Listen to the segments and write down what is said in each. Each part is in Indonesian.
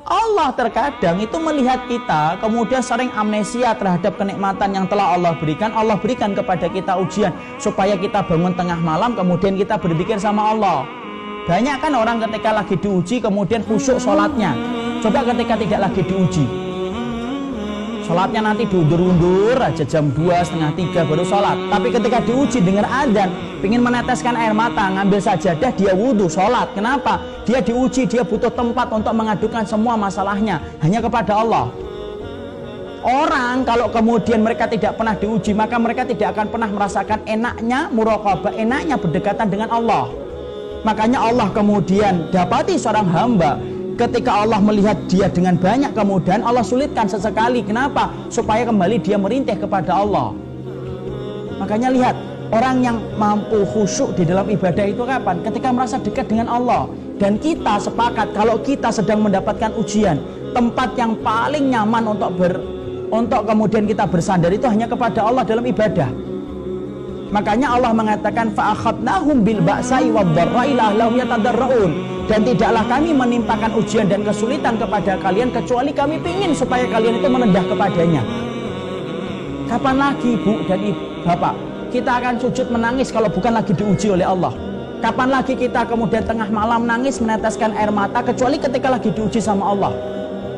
Allah terkadang itu melihat kita kemudian sering amnesia terhadap kenikmatan yang telah Allah berikan. Allah berikan kepada kita ujian supaya kita bangun tengah malam kemudian kita berzikir sama Allah. Banyak kan orang ketika lagi diuji kemudian khusyuk sholatnya. Coba ketika tidak lagi diuji, sholatnya nanti diundur-undur aja, jam 2, setengah 3 baru sholat. Tapi ketika diuji dengar adzan, ingin meneteskan air mata, ngambil sajadah, dia wudhu, sholat. Kenapa? Dia diuji, dia butuh tempat untuk mengadukan semua masalahnya hanya kepada Allah. Orang kalau kemudian mereka tidak pernah diuji, maka mereka tidak akan pernah merasakan enaknya muraqabah, enaknya berdekatan dengan Allah. Makanya Allah kemudian dapati seorang hamba, ketika Allah melihat dia dengan banyak kemudahan, Allah sulitkan sesekali. Kenapa? Supaya kembali dia merintih kepada Allah. Makanya lihat, orang yang mampu khusyuk di dalam ibadah itu kapan? Ketika merasa dekat dengan Allah. Dan kita sepakat kalau kita sedang mendapatkan ujian, tempat yang paling nyaman untuk kemudian kita bersandar itu hanya kepada Allah dalam ibadah. Makanya Allah mengatakan fa'akhadnahum bil ba'sa'i wad-dharra'i la'allahum yatadarra'un. Dan tidaklah kami menimpakan ujian dan kesulitan kepada kalian kecuali kami ingin supaya kalian itu menendah kepadanya. Kapan lagi Bu dan Bapak kita akan sujud menangis kalau bukan lagi diuji oleh Allah? Kapan lagi kita kemudian tengah malam nangis meneteskan air mata kecuali ketika lagi diuji sama Allah?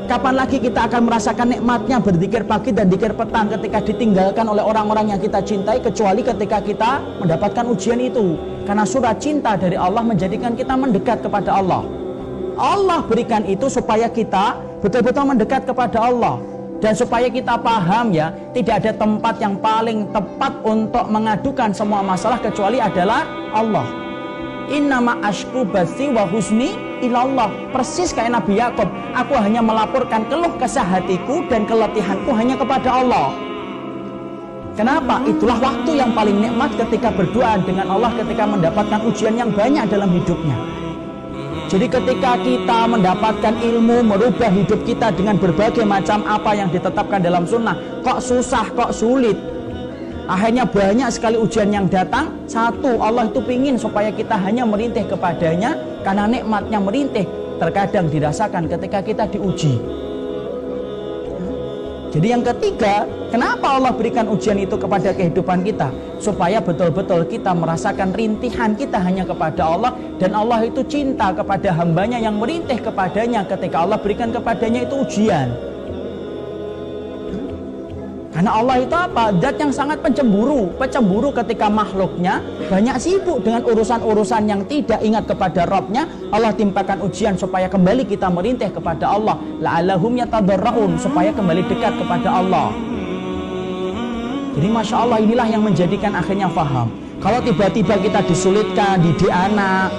Kapan lagi kita akan merasakan nikmatnya berzikir pagi dan zikir petang ketika ditinggalkan oleh orang-orang yang kita cintai kecuali ketika kita mendapatkan ujian itu? Karena surat cinta dari Allah menjadikan kita mendekat kepada Allah. Allah berikan itu supaya kita betul-betul mendekat kepada Allah. Dan supaya kita paham ya, tidak ada tempat yang paling tepat untuk mengadukan semua masalah kecuali adalah Allah. Innama ashku basi wa husni ilallah. Persis kayak Nabi Yakub, aku hanya melaporkan keluh kesah hatiku dan keletihanku hanya kepada Allah. Kenapa? Itulah waktu yang paling nikmat ketika berdoa dengan Allah, ketika mendapatkan ujian yang banyak dalam hidupnya. Jadi ketika kita mendapatkan ilmu, merubah hidup kita dengan berbagai macam apa yang ditetapkan dalam sunnah, kok susah, kok sulit, akhirnya banyak sekali ujian yang datang. Satu, Allah itu ingin supaya kita hanya merintih kepadanya, karena nikmatnya merintih terkadang dirasakan ketika kita diuji. Jadi yang ketiga, kenapa Allah berikan ujian itu kepada kehidupan kita? Supaya betul-betul kita merasakan rintihan kita hanya kepada Allah. Dan Allah itu cinta kepada hambanya yang merintih kepadanya ketika Allah berikan kepadanya itu ujian. Karena Allah itu apa? Zat yang sangat pencemburu. Pencemburu ketika makhluknya banyak sibuk dengan urusan-urusan yang tidak ingat kepada Rabbnya. Allah timpakan ujian supaya kembali kita merintih kepada Allah. La'allahum yatadarra'un, supaya kembali dekat kepada Allah. Jadi Masya Allah, inilah yang menjadikan akhirnya faham. Kalau tiba-tiba kita disulitkan didik anak,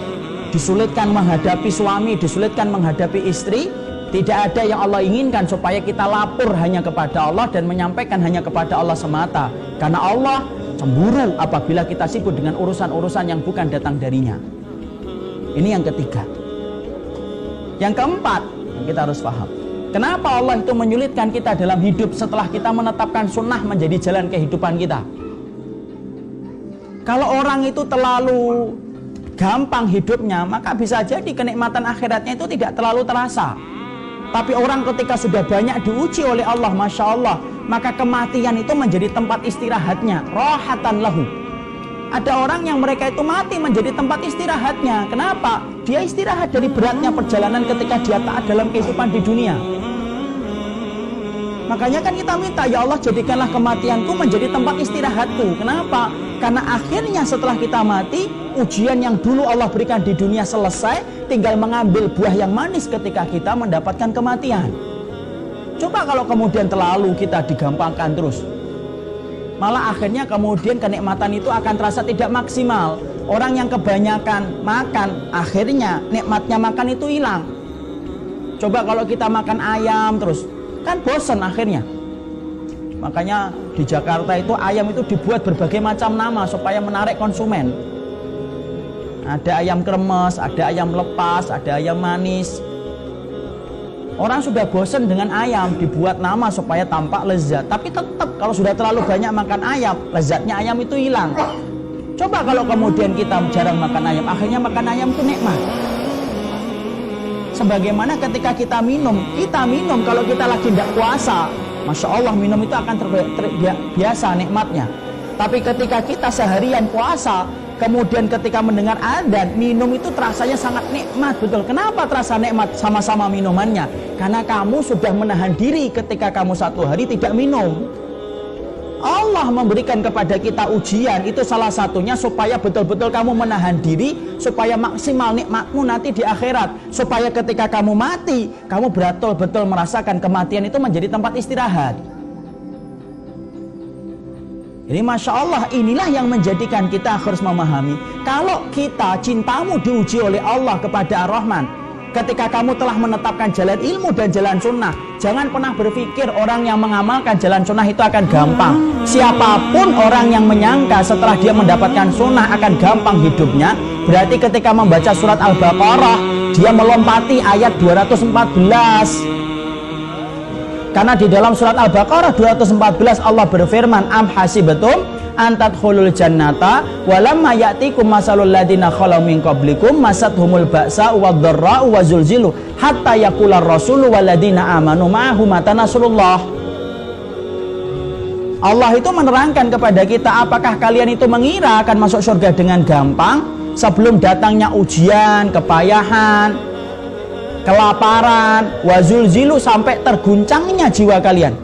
disulitkan menghadapi suami, disulitkan menghadapi istri, tidak ada yang Allah inginkan supaya kita lapor hanya kepada Allah dan menyampaikan hanya kepada Allah semata. Karena Allah cemburu apabila kita sibuk dengan urusan-urusan yang bukan datang darinya. Ini yang ketiga. Yang keempat, kita harus paham, kenapa Allah itu menyulitkan kita dalam hidup setelah kita menetapkan sunnah menjadi jalan kehidupan kita. Kalau orang itu terlalu gampang hidupnya, maka bisa jadi kenikmatan akhiratnya itu tidak terlalu terasa. Tapi orang ketika sudah banyak diuji oleh Allah, Masya Allah, maka kematian itu menjadi tempat istirahatnya. Rohatan lahu. Ada orang yang mereka itu mati menjadi tempat istirahatnya. Kenapa? Dia istirahat dari beratnya perjalanan ketika dia taat dalam kehidupan di dunia. Makanya kan kita minta, ya Allah jadikanlah kematianku menjadi tempat istirahatku. Kenapa? Karena akhirnya setelah kita mati, ujian yang dulu Allah berikan di dunia selesai, tinggal mengambil buah yang manis ketika kita mendapatkan kematian. Coba kalau kemudian terlalu kita digampangkan terus, malah akhirnya kemudian kenikmatan itu akan terasa tidak maksimal. Orang yang kebanyakan makan, akhirnya nikmatnya makan itu hilang. Coba kalau kita makan ayam terus, kan bosan akhirnya. Makanya di Jakarta itu ayam itu dibuat berbagai macam nama supaya menarik konsumen. Ada ayam kremes, ada ayam lepas, ada ayam manis. Orang sudah bosan dengan ayam, dibuat nama supaya tampak lezat. Tapi tetap kalau sudah terlalu banyak makan ayam, lezatnya ayam itu hilang. Coba kalau kemudian kita jarang makan ayam, akhirnya makan ayam itu nikmat. Sebagaimana ketika kita minum kalau kita lagi tidak puasa, Masya Allah minum itu akan terbiasa nikmatnya. Tapi ketika kita seharian puasa, kemudian ketika mendengar adzan, minum itu terasanya sangat nikmat, betul. Kenapa terasa nikmat? Sama-sama minumannya. Karena kamu sudah menahan diri ketika kamu satu hari tidak minum. Allah memberikan kepada kita ujian, itu salah satunya supaya betul-betul kamu menahan diri, supaya maksimal nikmatmu nanti di akhirat, supaya ketika kamu mati, kamu betul-betul merasakan kematian itu menjadi tempat istirahat. Jadi Masya Allah, inilah yang menjadikan kita harus memahami, kalau kita cintamu diuji oleh Allah kepada Ar-Rahman, ketika kamu telah menetapkan jalan ilmu dan jalan sunnah, jangan pernah berpikir orang yang mengamalkan jalan sunnah itu akan gampang. Siapapun orang yang menyangka setelah dia mendapatkan sunnah akan gampang hidupnya, berarti ketika membaca surat Al-Baqarah, dia melompati ayat 214. Karena di dalam surat Al-Baqarah 214 Allah berfirman, am hasibatum antadkhulul jannata walamma ya'tikum masalul ladina khalau min qablikum masathumul ba'sa wadh-dharra'u wazulzilu hatta yaqular rasulu waladina amanu ma'ahu mata nasrullah. Allah itu menerangkan kepada kita, apakah kalian itu mengira akan masuk surga dengan gampang sebelum datangnya ujian, kepayahan, kelaparan, wazulzilu, sampai terguncangnya jiwa kalian.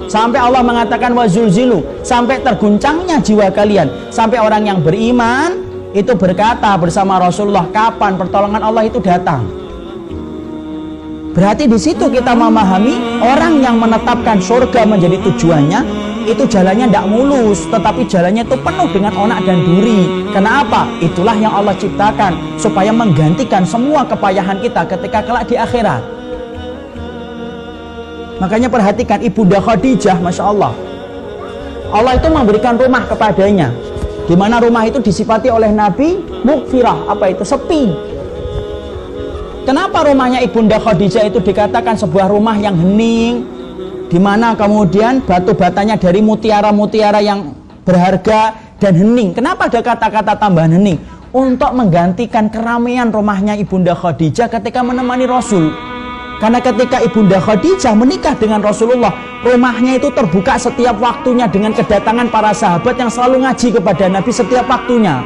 Sampai Allah mengatakan wazulzilu, sampai terguncangnya jiwa kalian, sampai orang yang beriman itu berkata bersama Rasulullah, kapan pertolongan Allah itu datang? Berarti di situ kita memahami orang yang menetapkan surga menjadi tujuannya, itu jalannya tidak mulus, tetapi jalannya itu penuh dengan onak dan duri. Kenapa? Itulah yang Allah ciptakan supaya menggantikan semua kepayahan kita ketika kelak di akhirat. Makanya perhatikan Ibunda Khadijah, Masya Allah, Allah itu memberikan rumah kepadanya, di mana rumah itu disifati oleh Nabi mukfirah, apa itu? Sepi. Kenapa rumahnya Ibunda Khadijah itu dikatakan sebuah rumah yang hening, di mana kemudian batu batanya dari mutiara-mutiara yang berharga dan hening? Kenapa ada kata-kata tambahan hening? Untuk menggantikan keramaian rumahnya Ibunda Khadijah ketika menemani Rasul. Karena ketika Ibunda Khadijah menikah dengan Rasulullah, rumahnya itu terbuka setiap waktunya dengan kedatangan para sahabat yang selalu ngaji kepada Nabi setiap waktunya.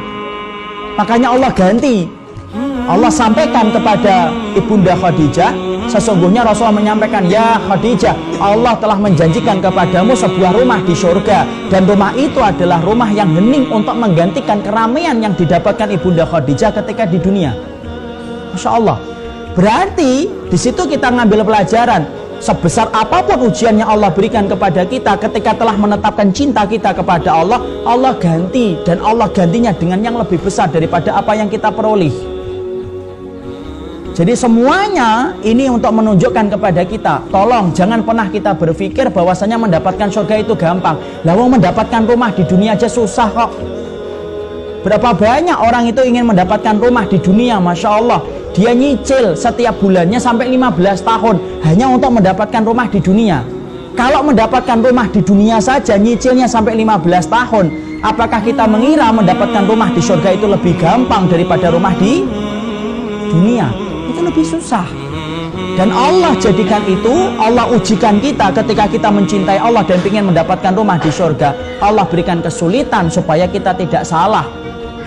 Makanya Allah ganti, Allah sampaikan kepada Ibunda Khadijah, sesungguhnya Rasulullah menyampaikan, ya Khadijah, Allah telah menjanjikan kepadamu sebuah rumah di surga, dan rumah itu adalah rumah yang hening untuk menggantikan keramaian yang didapatkan Ibunda Khadijah ketika di dunia. Masya Allah. Berarti di situ kita ngambil pelajaran, sebesar apapun ujian yang Allah berikan kepada kita, ketika telah menetapkan cinta kita kepada Allah, Allah ganti, dan Allah gantinya dengan yang lebih besar daripada apa yang kita peroleh. Jadi semuanya ini untuk menunjukkan kepada kita, tolong jangan pernah kita berpikir bahwasanya mendapatkan surga itu gampang. Lalu mendapatkan rumah di dunia aja susah kok. Berapa banyak orang itu ingin mendapatkan rumah di dunia, Masya Allah, dia nyicil setiap bulannya sampai 15 tahun hanya untuk mendapatkan rumah di dunia. Kalau mendapatkan rumah di dunia saja nyicilnya sampai 15 tahun, apakah kita mengira mendapatkan rumah di surga itu lebih gampang daripada rumah di dunia? Itu lebih susah. Dan Allah jadikan itu, Allah ujikan kita ketika kita mencintai Allah dan ingin mendapatkan rumah di surga. Allah berikan kesulitan supaya kita tidak salah,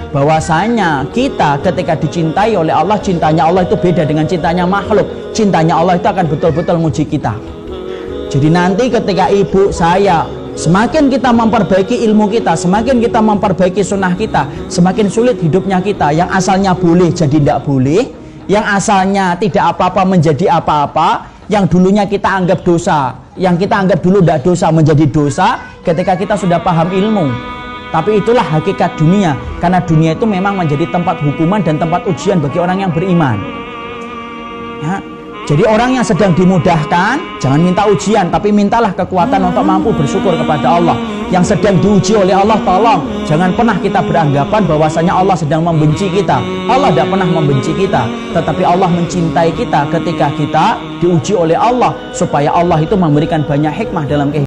bahwasanya kita ketika dicintai oleh Allah, cintanya Allah itu beda dengan cintanya makhluk. Cintanya Allah itu akan betul-betul menguji kita. Jadi nanti ketika ibu saya, semakin kita memperbaiki ilmu kita, semakin kita memperbaiki sunnah kita, semakin sulit hidupnya kita. Yang asalnya boleh jadi tidak boleh, yang asalnya tidak apa-apa menjadi apa-apa, yang dulunya kita anggap dosa, yang kita anggap dulu tidak dosa menjadi dosa ketika kita sudah paham ilmu. Tapi itulah hakikat dunia, karena dunia itu memang menjadi tempat hukuman dan tempat ujian bagi orang yang beriman. Ya. Jadi orang yang sedang dimudahkan, jangan minta ujian, tapi mintalah kekuatan untuk mampu bersyukur kepada Allah. Yang sedang diuji oleh Allah, tolong jangan pernah kita beranggapan bahwasanya Allah sedang membenci kita. Allah tidak pernah membenci kita, tetapi Allah mencintai kita ketika kita diuji oleh Allah, supaya Allah itu memberikan banyak hikmah dalam kehidupan.